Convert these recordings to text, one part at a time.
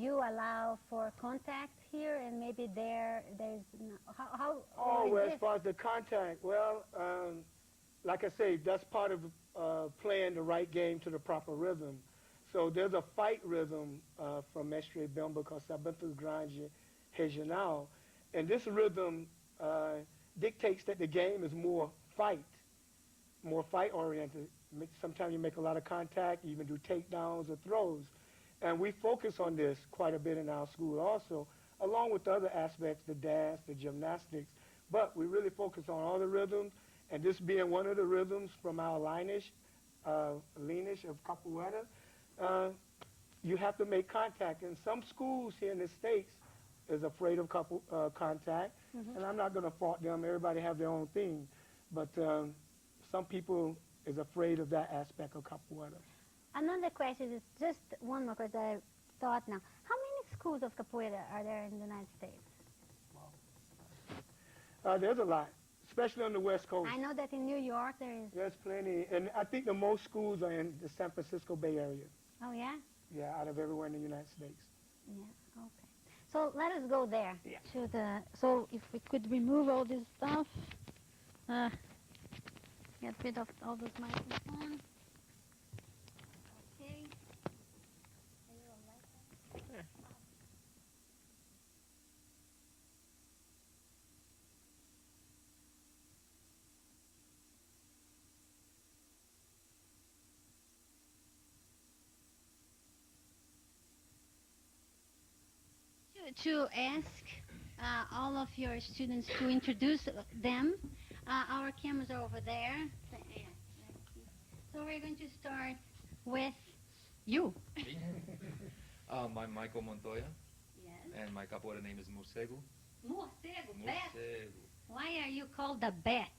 you allow for contact here, and maybe there's no, how Oh, is well, this? as far as the contact, well, like I say, that's part of playing the right game to the proper rhythm. So there's a fight rhythm from Mestre Bemba called Sabantas Grande Regional, and this rhythm dictates that the game is more fight oriented. Sometimes you make a lot of contact, you even do takedowns or throws. And we focus on this quite a bit in our school also, along with the other aspects, the dance, the gymnastics. But we really focus on all the rhythms, and this being one of the rhythms from our lineage of Capoeira, you have to make contact. And some schools here in the States is afraid of contact, and I'm not going to fault them. Everybody have their own thing. But some people is afraid of that aspect of Capoeira. Another question is just one more because I thought now. How many schools of Capoeira are there in the United States? There's a lot, especially on the West Coast. I know that in New York there is. There's plenty, and I think the most schools are in the San Francisco Bay Area. Oh, yeah? Yeah, out of everywhere in the United States. Yeah, okay. So let us go there. Yeah. To the, so if we could remove all this stuff. Get rid of all those microphones. Okay. To ask all of your students to introduce them. Our cameras are over there. So we're going to start with you. I'm Michael Montoya, Yes. and my capoeira name is Morcego. Morcego, bat. Morcego. Why are you called the bat?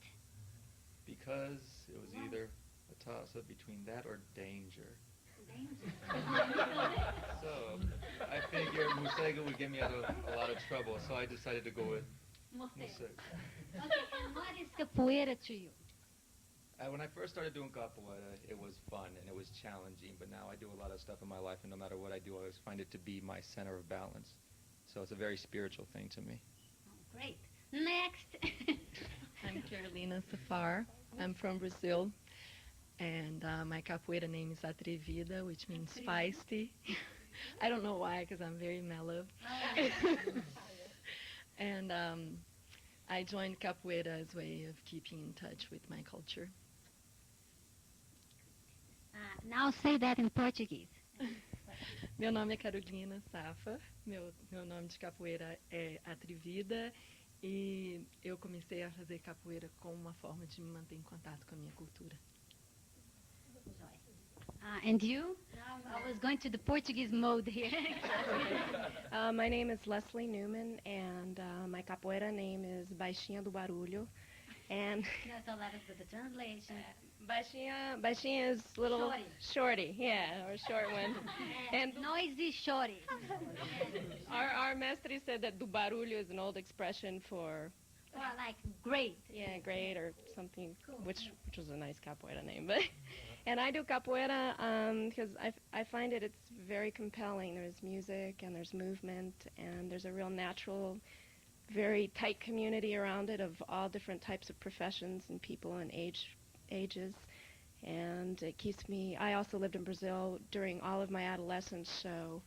Because it was either a toss-up between that or danger. So I figured Morcego would get me out of a lot of trouble, so I decided to go with Morcego. Okay, and what is capoeira to you? When I first started doing capoeira, it was fun and it was challenging, but now I do a lot of stuff in my life, and no matter what I do, I always find it to be my center of balance. So it's a very spiritual thing to me. Oh, great. Next. I'm Carolina Safar. I'm from Brazil, and my capoeira name is Atrevida, which means feisty. I don't know why, because I'm very mellow. And I joined capoeira as a way of keeping in touch with my culture. Now say that in Portuguese. Meu nome é Carolina Safa, meu nome de capoeira é Atrevida, e eu comecei a fazer capoeira como uma forma de me manter em contato com a minha cultura. And you? I was going to the Portuguese mode here. My name is Leslie Newman, and my capoeira name is Baixinha do Barulho. And No, so let us do the translation. Baixinha is little shorty, yeah, or short one. And Noisy shorty. our mestre said that do barulho is an old expression for, Well, like great. yeah, great or something, Cool. which was a nice capoeira name. But and I do capoeira because I find it's very compelling. There's music and there's movement and there's a real natural, very tight community around it of all different types of professions and people and ages. And it keeps me, I also lived in Brazil during all of my adolescence, so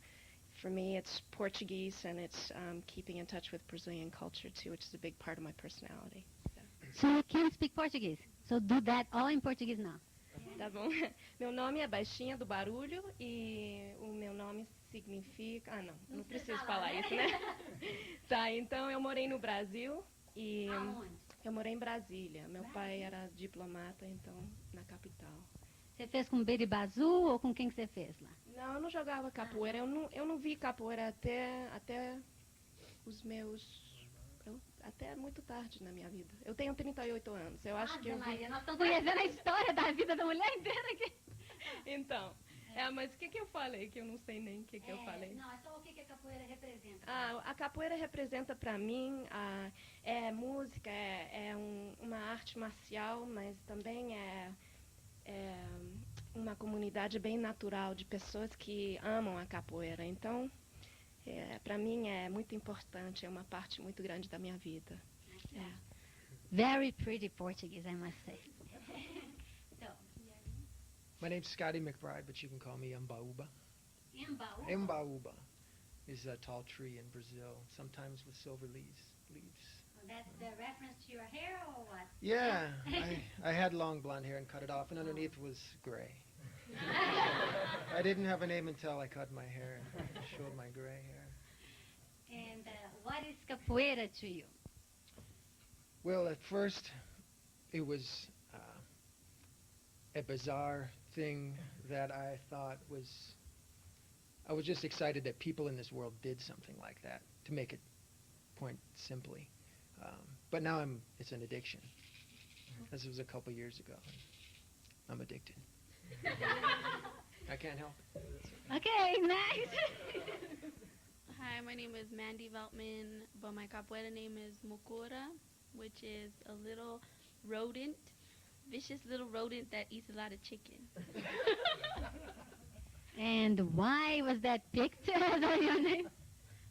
for me it's Portuguese and it's keeping in touch with Brazilian culture too, which is a big part of my personality. So you can speak Portuguese. So do that all in Portuguese now. Tá bom? Meu nome é Baixinha do Barulho e o meu nome significa... Ah, não preciso falar isso, né? Tá, então eu morei no Brasil e... Aonde? Eu morei em Brasília. Meu pai era diplomata, então, na capital. Você fez com Beribazu ou com quem que você fez lá? Não, eu não jogava capoeira. Eu não vi capoeira até os meus... Até muito tarde na minha vida. Eu tenho 38 anos. Eu acho que eu vi... Maria, nós estamos conhecendo a história da vida da mulher inteira aqui. Então, mas o que eu falei? Que eu não sei nem o que eu falei. Não, é só o que a capoeira representa. A capoeira representa para mim é música, uma arte marcial, mas também é uma comunidade bem natural de pessoas que amam a capoeira. Então, Para mim é muito importante, é uma parte muito grande da minha vida. Very pretty Portuguese, I must say. So, My name's Scotty McBride, but you can call me Mbaúba. Embaú. Mbaúba is a tall tree in Brazil, sometimes with silver leaves. That's the reference to your hair or what? Yeah, I had long blonde hair and cut it off, and underneath was gray. I didn't have a name until I cut my hair and showed my gray hair. And what is capoeira to you? Well, at first, it was a bizarre thing that I thought was... I was just excited that people in this world did something like that, to make it point simply. But now it's an addiction. This was a couple years ago. I'm addicted. I can't help it. Okay, nice. Hi, my name is Mandy Veltman, but my capoeira name is Mukura, which is a little rodent, vicious little rodent that eats a lot of chicken. And why was that picked as your name?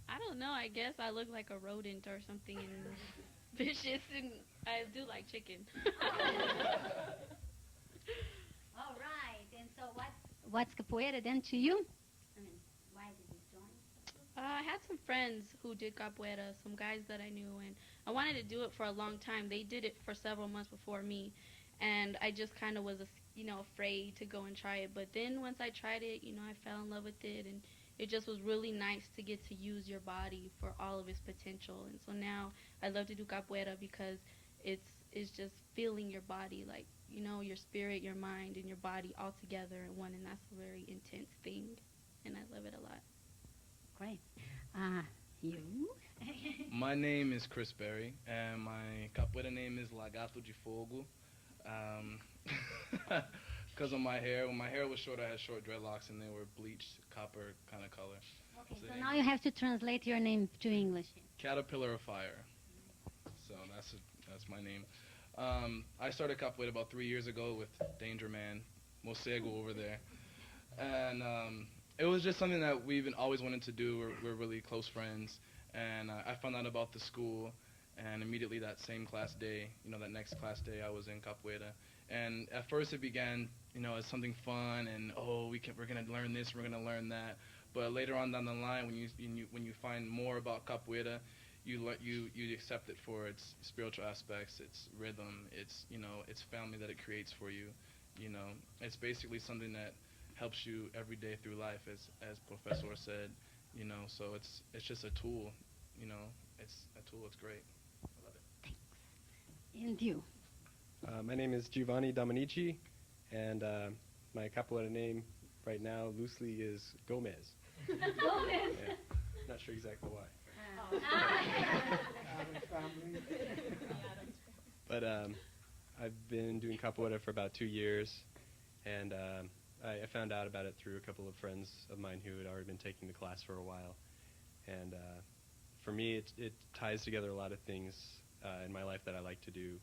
I don't know, I guess I look like a rodent or something and vicious, and I do like chicken. All right, and so what's capoeira then to you? I mean, why did you join? I had some friends who did capoeira, some guys that I knew, and I wanted to do it for a long time. They did it for several months before me, and I just kind of was, afraid to go and try it. But then once I tried it, I fell in love with it, and it just was really nice to get to use your body for all of its potential. And so now I love to do capoeira because it's just feeling your body, like, your spirit, your mind, and your body all together in one, and that's a very intense thing, and I love it a lot. Great. You? My name is Chris Berry, and my capoeira name is Lagarto de Fogo. Because of my hair. When my hair was short, I had short dreadlocks, and they were bleached copper kind of color. Okay, so now you have to translate your name to English. Caterpillar of Fire. So that's my name. I started capoeira about 3 years ago with Danger Man, Mosego over there. And it was just something that we've always wanted to do. We're really close friends. And I found out about the school, and immediately that same class day, that next class day, I was in capoeira. And at first it began, as something fun, and we're gonna learn this, we're gonna learn that. But later on down the line, when you find more about capoeira, you accept it for its spiritual aspects, its rhythm, its its family that it creates for you. It's basically something that helps you every day through life, as Professor said. So it's just a tool. It's a tool. It's great. I love it. And you? My name is Giovanni De Medici, and my capoeira name right now loosely is Gomez. Gomez. Yeah. Not sure exactly why. But I've been doing capoeira for about 2 years, and I found out about it through a couple of friends of mine who had already been taking the class for a while. And for me, it ties together a lot of things in my life that I like to do.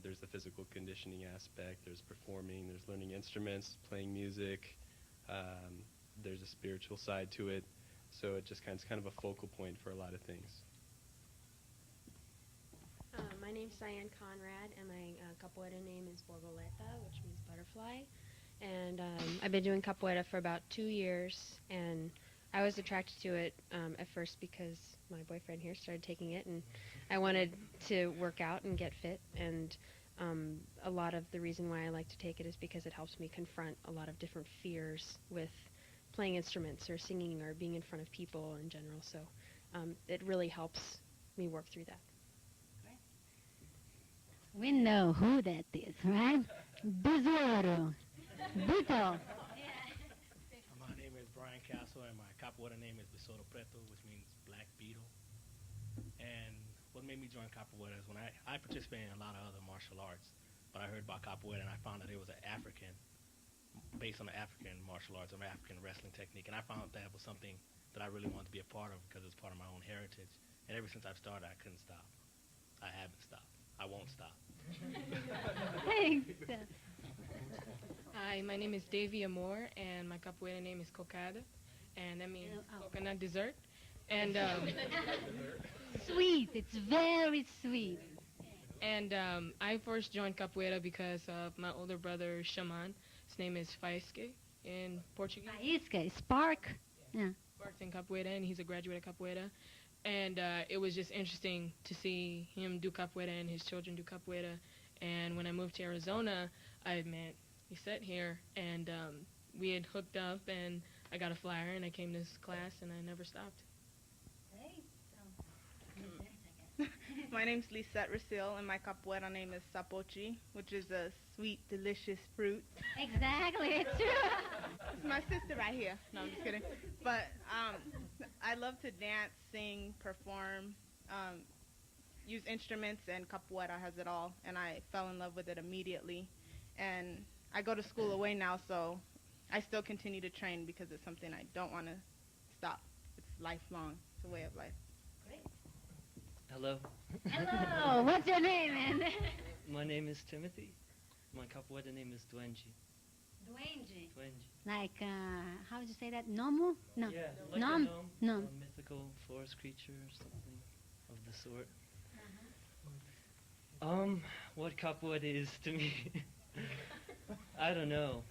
There's the physical conditioning aspect, there's performing, there's learning instruments, playing music, there's a spiritual side to it, so it's kind of a focal point for a lot of things. My name's Cyan Conrad, and my capoeira name is Borboleta, which means butterfly. And I've been doing capoeira for about 2 years, and I was attracted to it at first because my boyfriend here started taking it, and I wanted to work out and get fit, and a lot of the reason why I like to take it is because it helps me confront a lot of different fears with playing instruments or singing or being in front of people in general, so it really helps me work through that. We know who that is, right? Besouro. Beetle. My name is Brian Castle, and my capoeira name is Besouro Preto, which means black beetle. And what made me join capoeira is when I participated in a lot of other martial arts, but I heard about capoeira and I found that it was based on the African martial arts, or African wrestling technique, and I found that was something that I really wanted to be a part of because it's part of my own heritage. And ever since I've started, I couldn't stop. I haven't stopped. I won't stop. Thanks. Hi, my name is Devi Amore, and my capoeira name is Cocada, and that means coconut dessert. And Sweet. It's very sweet. and I first joined capoeira because of my older brother Shaman. His name is Faisque in Portuguese. Faísca, spark. Yeah. Works in capoeira, and he's a graduate of capoeira. And it was just interesting to see him do capoeira and his children do capoeira. And when I moved to Arizona, I met Lisette here, and we had hooked up, and I got a flyer, and I came to this class, and I never stopped. My name's Lisette Rasil, and my capoeira name is sapochi, which is a sweet, delicious fruit. Exactly, it's true. It's my sister right here. No, I'm just kidding. But I love to dance, sing, perform, use instruments, and capoeira has it all. And I fell in love with it immediately. And I go to school away now, so I still continue to train because it's something I don't want to stop. It's lifelong. It's a way of life. Hello. Hello, what's your name, man? My name is Timothy. My capoeira name is Duende. Duende. Duende. Like, how would you say that? Nomo? No. Yeah, like Nom? a gnome, No. a mythical forest creature or something of the sort. What capoeira is to me? I don't know.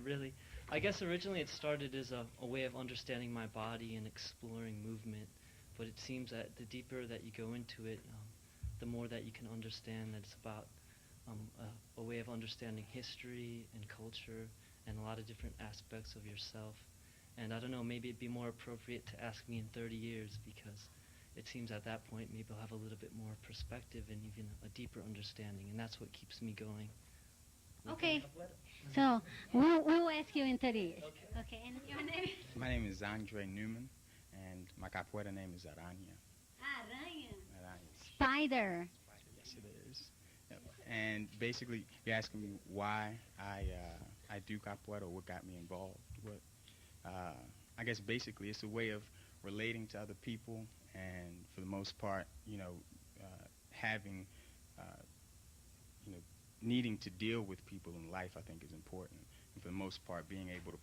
Really. I guess originally it started as a way of understanding my body and exploring movement. But it seems that the deeper that you go into it, the more that you can understand that it's about a way of understanding history and culture and a lot of different aspects of yourself. And I don't know, maybe it'd be more appropriate to ask me in 30 years because it seems at that point maybe I'll have a little bit more perspective and even a deeper understanding, and that's what keeps me going. Okay, so we'll ask you in 30 years. Okay, and your name? My name is Andre Newman, and my capoeira name is Anya. Aranha. Aranya. Spider. Yes, it is. Yep. And basically, you're asking me why I do capoeira or what got me involved. I guess basically it's a way of relating to other people, and for the most part, having, needing to deal with people in life, I think is important. And for the most part, being able to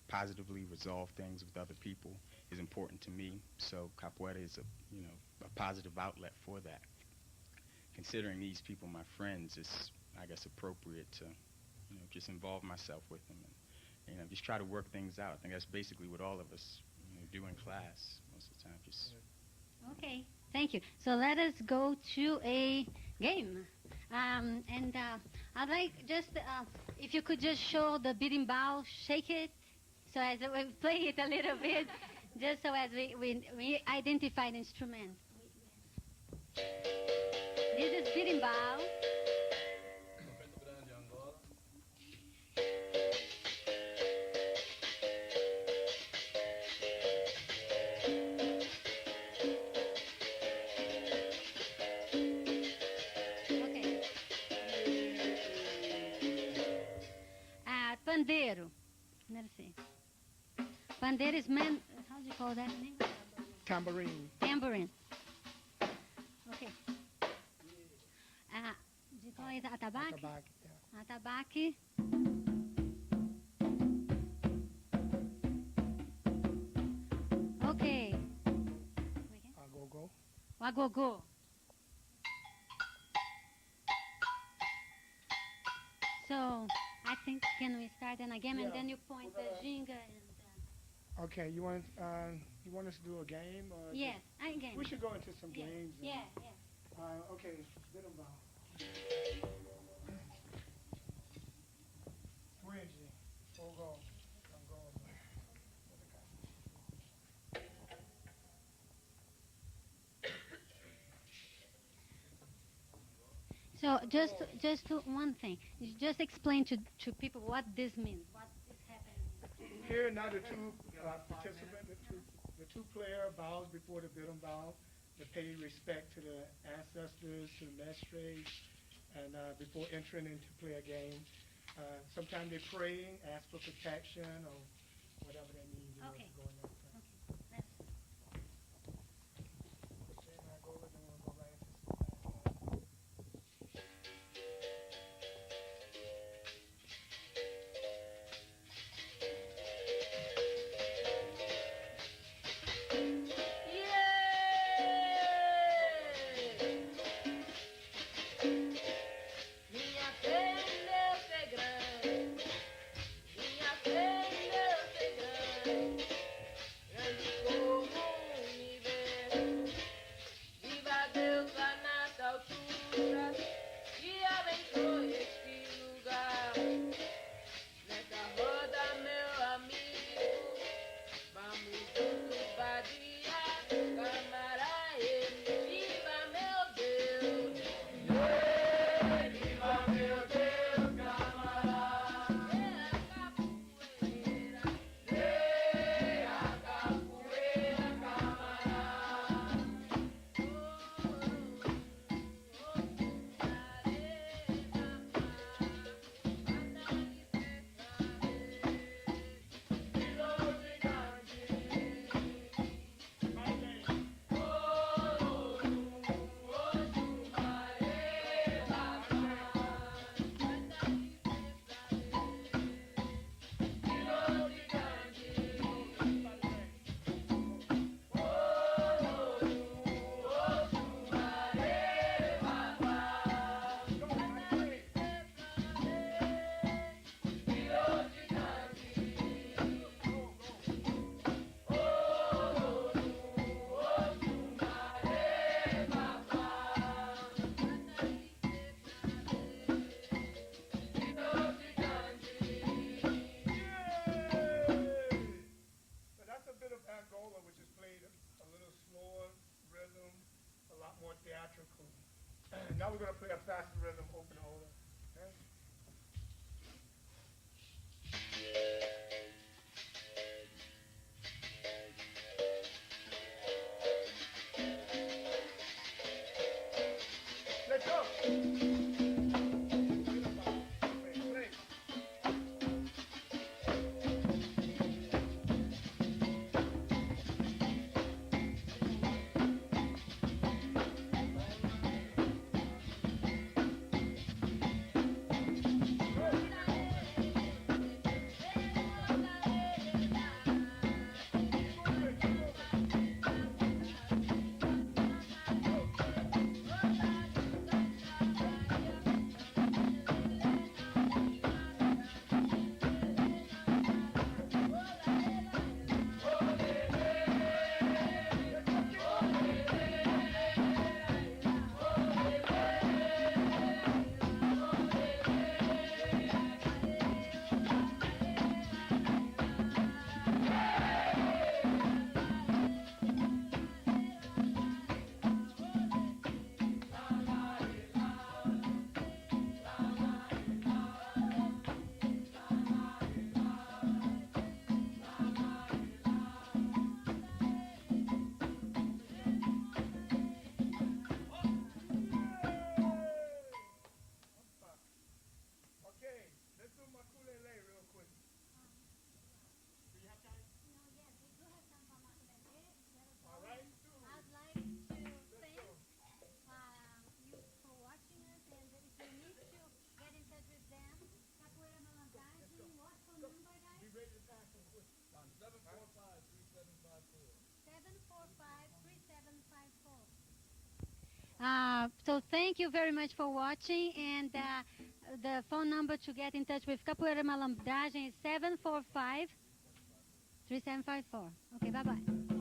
positively resolve things with other people is important to me. So capoeira is a positive outlet for that. Considering these people my friends, it's, I guess, appropriate to just involve myself with them and just try to work things out. I think that's basically what all of us do in class most of the time. Just Okay, thank you. So let us go to a game. I'd like just, if you could just show the berimbau, shake it, so as we play it a little bit, just so as we identify the instrument. This is berimbau. Pandeiro. Let's see. Pandeiro is how do you call that name? Tambourine. Tambourine. Okay. Do you call it atabaque? Atabaque, yeah. Atabaque. Okay. Agogo. Agogo. So, I think, can we start then again, and then you point the ginga and... Okay, you want us to do a game? Or Yes, a game. We should go into some games. Yeah. Okay, berimbau. Duende, fogo, Angola. So just one thing. You just explain to people what this means. What is happening. Here now the two participants, the two-player bows before the berimbau to pay respect to the ancestors, to the mestres, and before entering into play a game. Sometimes they pray, ask for protection, or whatever they need. Okay. natural cool. Now we're going to play a faster rhythm, open holder. Okay? Let's go. So thank you very much for watching, and the phone number to get in touch with Capoeira Malandragem is 745-3754. Okay, bye-bye.